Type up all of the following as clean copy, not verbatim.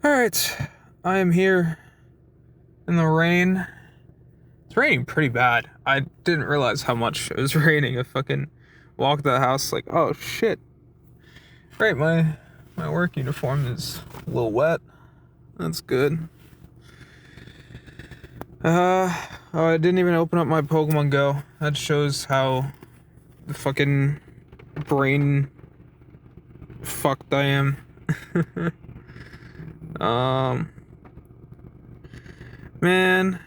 Alright, I am here in the rain. It's raining pretty bad. I didn't realize how much it was raining. I fucking walked out of the house like, oh shit. Right, my work uniform is a little wet. That's good. Oh, I didn't even open up my Pokemon Go. That shows how the fucking brain fucked I am. Man.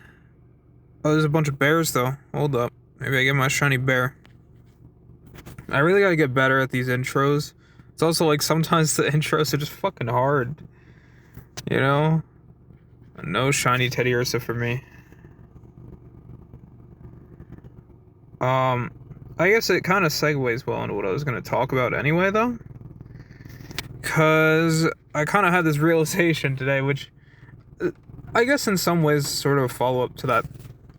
Oh, there's a bunch of bears, though. Hold up. Maybe I get my shiny bear. I really gotta get better at these intros. It's also like sometimes the intros are just fucking hard. You know? No shiny Teddy Ursa for me. I guess it kind of segues well into what I was gonna talk about anyway, though. Because I kind of had this realization today, which I guess in some ways sort of a follow-up to that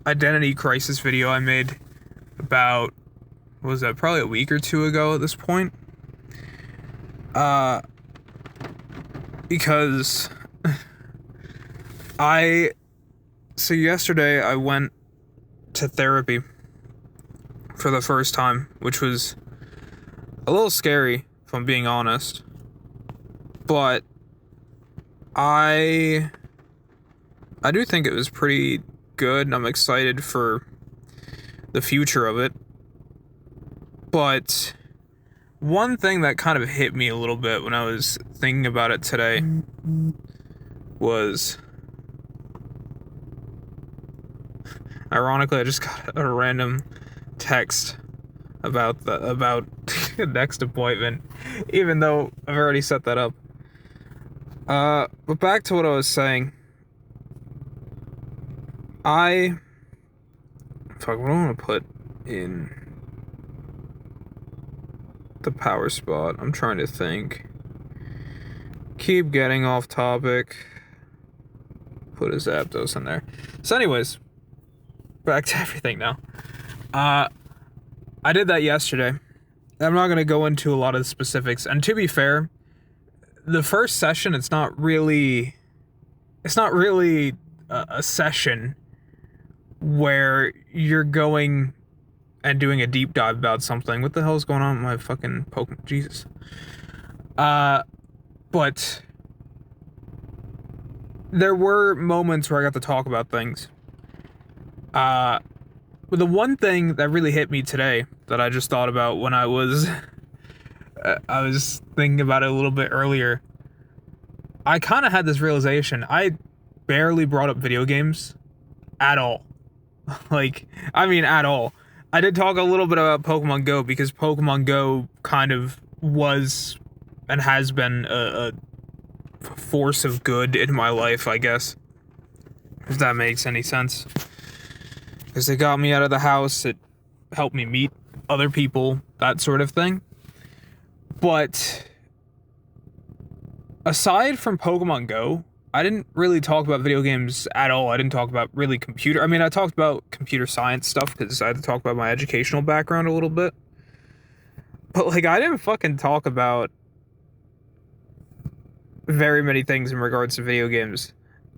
identity crisis video I made about, what was that, probably a week or two ago at this point. Because so yesterday I went to therapy for the first time, which was a little scary, if I'm being honest. But I do think it was pretty good, and I'm excited for the future of it. But one thing that kind of hit me a little bit when I was thinking about it today was, ironically, I just got a random text about the next appointment, even though I've already set that up. But back to what I was saying. What do I want to put in the power spot? I'm trying to think. Keep getting off topic. Put a Zapdos in there. So anyways, back to everything now. I did that yesterday. I'm not going to go into a lot of the specifics. And to be fair, the first session, it's not really a session where you're going and doing a deep dive about something. What the hell is going on with my fucking Pokemon? Jesus. But there were moments where I got to talk about things. But the one thing that really hit me today that I just thought about when I was thinking about it a little bit earlier, I kind of had this realization. I barely brought up video games at all. At all. I did talk a little bit about Pokemon Go because Pokemon Go kind of was and has been a force of good in my life, I guess. If that makes any sense. Because it got me out of the house, it helped me meet other people, that sort of thing. But aside from Pokemon Go, I didn't really talk about video games at all. I didn't talk about really I talked about computer science stuff because I had to talk about my educational background a little bit. But, I didn't fucking talk about very many things in regards to video games.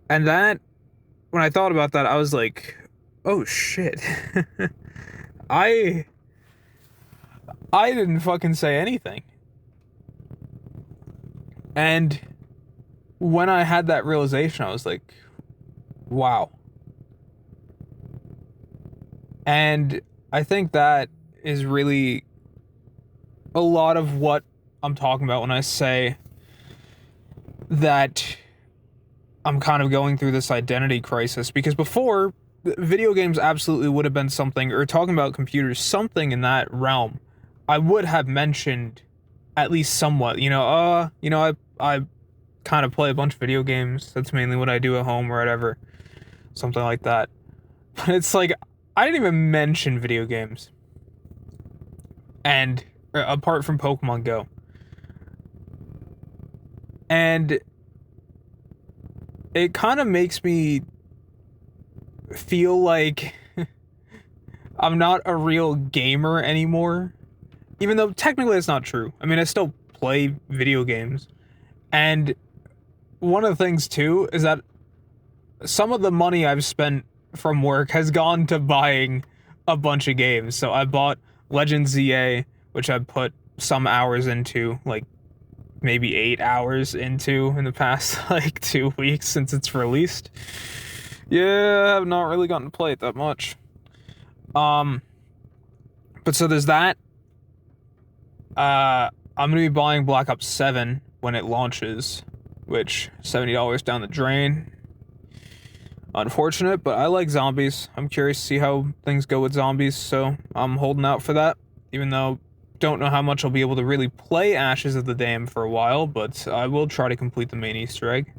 And that, when I thought about that, I was like, oh shit. I didn't fucking say anything. And when I had that realization, I was like, wow. And I think that is really a lot of what I'm talking about when I say that I'm kind of going through this identity crisis. Because before, video games absolutely would have been something, or talking about computers, something in that realm, I would have mentioned at least somewhat. I kind of play a bunch of video games. That's mainly what I do at home or whatever. Something like that. But it's like, I didn't even mention video games. And apart from Pokemon Go. And it kind of makes me feel like I'm not a real gamer anymore. Even though technically it's not true. I mean, I still play video games. And one of the things too is that some of the money I've spent from work has gone to buying a bunch of games. So I bought Legend ZA, which I put some hours into, like maybe 8 hours into in the past like 2 weeks since it's released. Yeah, I've not really gotten to play it that much. But so there's that. I'm gonna be buying Black Ops 7 when it launches, which $70 down the drain. Unfortunate, but I like zombies. I'm curious to see how things go with zombies, so I'm holding out for that, even though don't know how much I'll be able to really play Ashes of the Dam for a while, but I will try to complete the main Easter egg.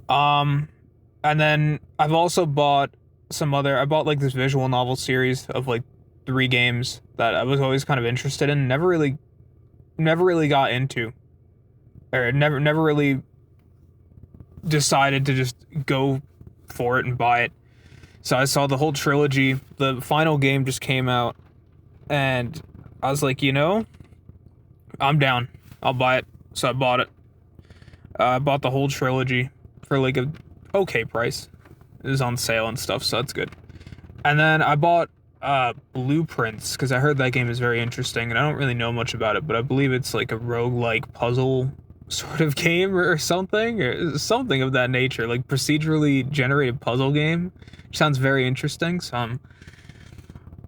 And then I've also bought I bought like this visual novel series of like 3 games that I was always kind of interested in, never really got into, or never really decided to just go for it and buy it. So I saw the whole trilogy. The final game just came out, and I was like, I'm down. I'll buy it. So I bought it. I bought the whole trilogy for like a okay price. It was on sale and stuff, so that's good. And then I bought Blueprints, because I heard that game is very interesting, and I don't really know much about it, but I believe it's like a roguelike puzzle sort of game or something of that nature, like procedurally generated puzzle game. Which sounds very interesting, so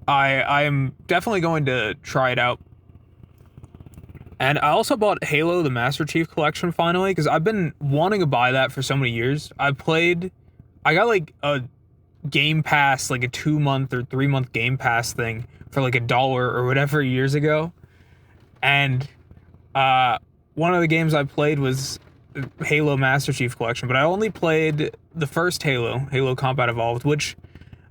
I am definitely going to try it out. And I also bought Halo the Master Chief Collection finally, because I've been wanting to buy that for so many years. I got like a Game Pass, like a 2-month or 3-month Game Pass thing for like $1 or whatever years ago. And one of the games I played was Halo Master Chief Collection, but I only played the first Halo Combat Evolved, which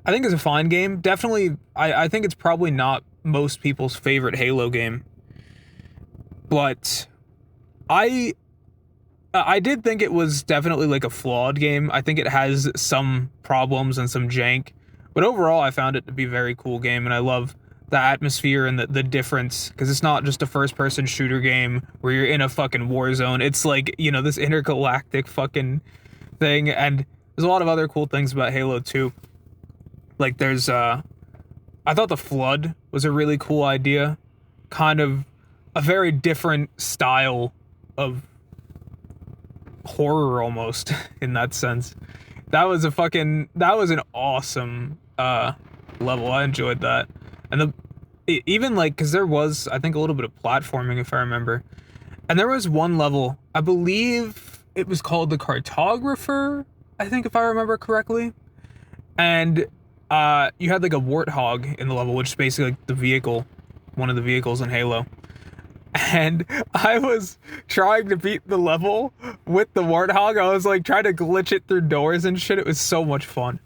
I think is a fine game. Definitely, I think it's probably not most people's favorite Halo game. But I did think it was definitely like a flawed game. I think it has some problems and some jank, but overall I found it to be a very cool game, and I love the atmosphere and the difference, because it's not just a first-person shooter game where you're in a fucking war zone. It's like, this intergalactic fucking thing, and there's a lot of other cool things about Halo 2. Like there's I thought the Flood was a really cool idea, kind of a very different style of horror almost in that sense. That was an awesome level. I enjoyed that. And even like, because there was, I think, a little bit of platforming, if I remember. And there was one level, I believe it was called the Cartographer, I think, if I remember correctly. And you had like a warthog in the level, which is basically like the vehicle, one of the vehicles in Halo. And I was trying to beat the level with the warthog. I was like trying to glitch it through doors and shit. It was so much fun.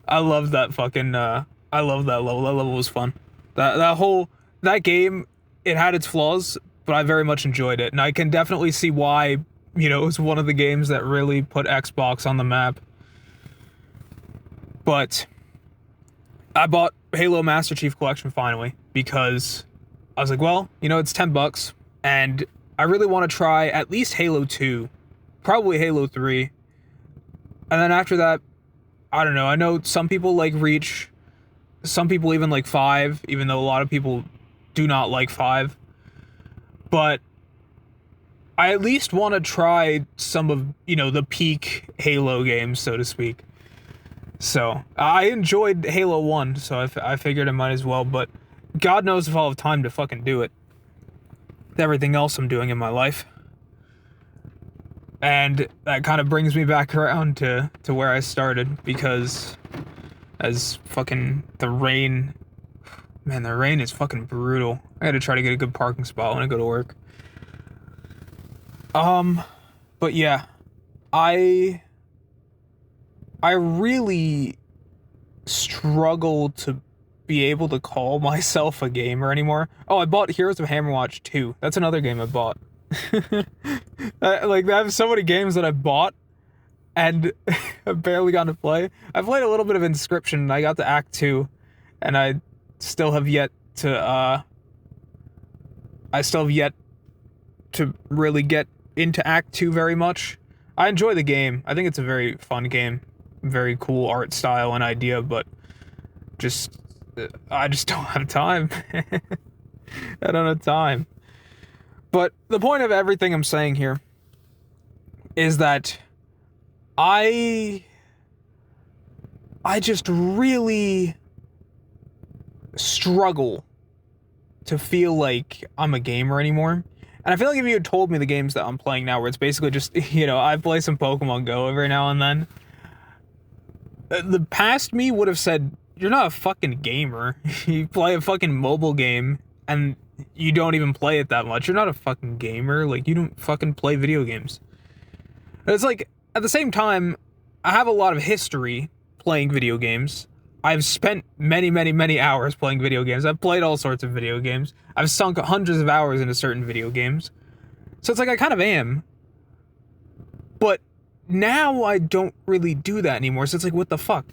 I love that fucking I love that level. That level was fun. That game, it had its flaws, but I very much enjoyed it. And I can definitely see why, it was one of the games that really put Xbox on the map. But I bought Halo Master Chief Collection finally, because I was like, well, it's $10, and I really want to try at least Halo 2, probably Halo 3. And then after that, I don't know. I know some people like Reach, some people even like 5, even though a lot of people do not like 5. But I at least want to try some of, the peak Halo games, so to speak. So I enjoyed Halo 1, so I figured I might as well, but God knows if I'll have time to fucking do it. With everything else I'm doing in my life. And that kind of brings me back around to where I started, because as fucking the rain is fucking brutal. I gotta try to get a good parking spot when I go to work. But yeah, I really struggle to be able to call myself a gamer anymore. Oh, I bought Heroes of Hammerwatch 2. That's another game I bought. I have so many games that I bought and I've barely gotten to play. I played a little bit of Inscription, and I got to Act 2, and I still have yet to really get into Act 2 very much. I enjoy the game. I think it's a very fun game, very cool art style and idea, but just I just don't have time. I don't have time. But the point of everything I'm saying here is that I just really struggle to feel like I'm a gamer anymore. And I feel like if you had told me the games that I'm playing now, where it's basically just, I play some Pokemon Go every now and then, the past me would have said, you're not a fucking gamer. You play a fucking mobile game, and you don't even play it that much. You're not a fucking gamer. Like, you don't fucking play video games. And it's like, at the same time, I have a lot of history playing video games. I've spent many, many, many hours playing video games. I've played all sorts of video games. I've sunk hundreds of hours into certain video games. So it's like I kind of am. But now I don't really do that anymore. So it's like, what the fuck?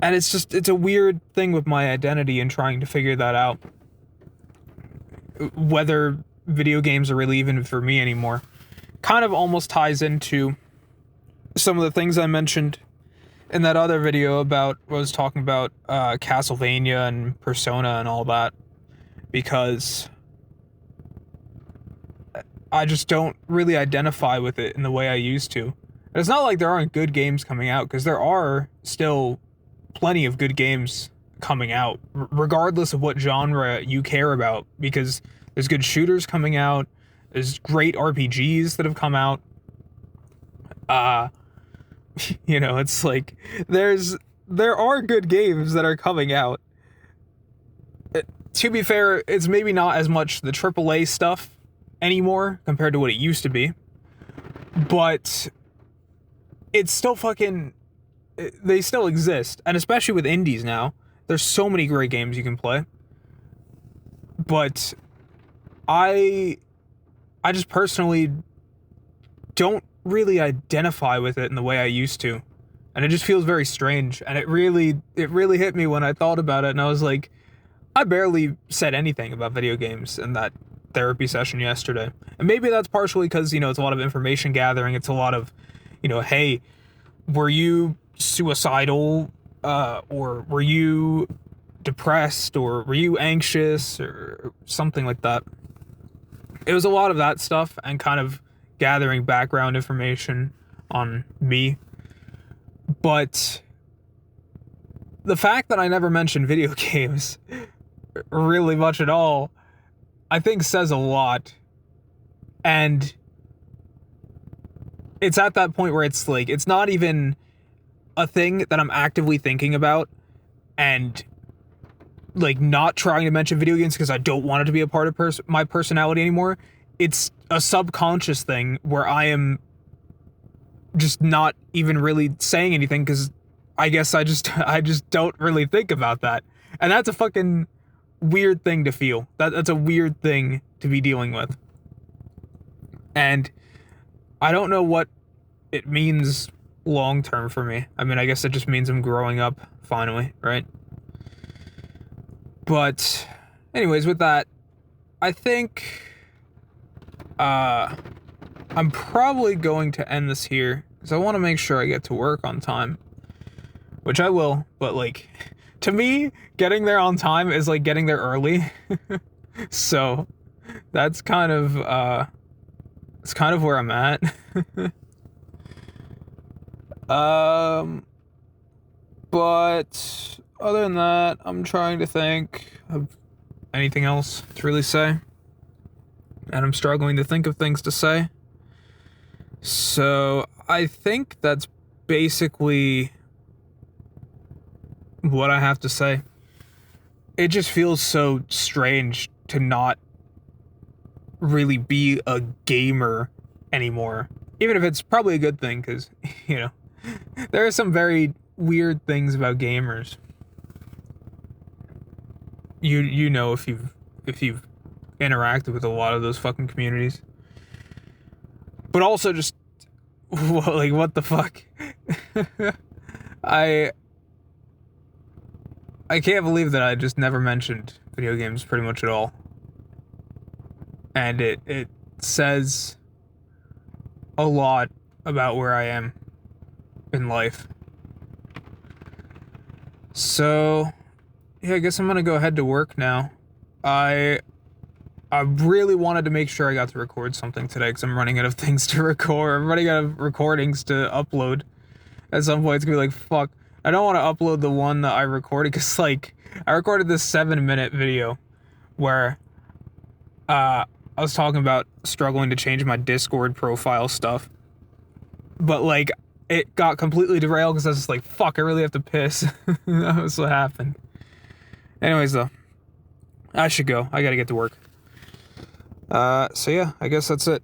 And it's a weird thing with my identity and trying to figure that out. Whether video games are really even for me anymore. Kind of almost ties into some of the things I mentioned in that other video about, I was talking about Castlevania and Persona and all that, because I just don't really identify with it in the way I used to. And it's not like there aren't good games coming out, because there are still plenty of good games coming out, regardless of what genre you care about, because there's good shooters coming out, there's great RPGs that have come out. It's like, there are good games that are coming out. To be fair, it's maybe not as much the AAA stuff anymore compared to what it used to be. But it's still they still exist. And especially with indies now, there's so many great games you can play. But I just personally don't really identify with it in the way I used to, and it just feels very strange. And it really hit me when I thought about it, and I was like, I barely said anything about video games in that therapy session yesterday. And maybe that's partially because it's a lot of information gathering. It's a lot of hey, were you suicidal, or were you depressed, or were you anxious, or something like that. It was a lot of that stuff, and kind of gathering background information on me. But the fact that I never mentioned video games really much at all, I think says a lot. And it's at that point where it's like, it's not even a thing that I'm actively thinking about and like not trying to mention video games because I don't want it to be a part of my personality anymore. It's a subconscious thing where I am just not even really saying anything because I guess I just don't really think about that. And that's a fucking weird thing to feel. That's a weird thing to be dealing with. And I don't know what it means long term for me. I mean, I guess it just means I'm growing up finally, right? But anyways, with that, I think I'm probably going to end this here because I want to make sure I get to work on time, which I will, but like, to me, getting there on time is like getting there early. So that's kind of it's kind of where I'm at. But other than that, I'm trying to think of anything else to really say. And I'm struggling to think of things to say. So I think that's basically what I have to say. It just feels so strange to not really be a gamer anymore. Even if it's probably a good thing, because, there are some very weird things about gamers. You know, if you've interacted with a lot of those fucking communities. But also just, like, what the fuck? I can't believe that I just never mentioned video games pretty much at all. And it says a lot about where I am in life. So, yeah, I guess I'm gonna go head to work now. I I really wanted to make sure I got to record something today because I'm running out of things to record. I'm running out of recordings to upload. At some point, it's gonna be like, fuck. I don't want to upload the one that I recorded because, like, I recorded this 7-minute video where I was talking about struggling to change my Discord profile stuff. But, like, it got completely derailed because I was just like, fuck, I really have to piss. That was what happened. Anyways, though, I should go. I gotta get to work. So yeah, I guess that's it.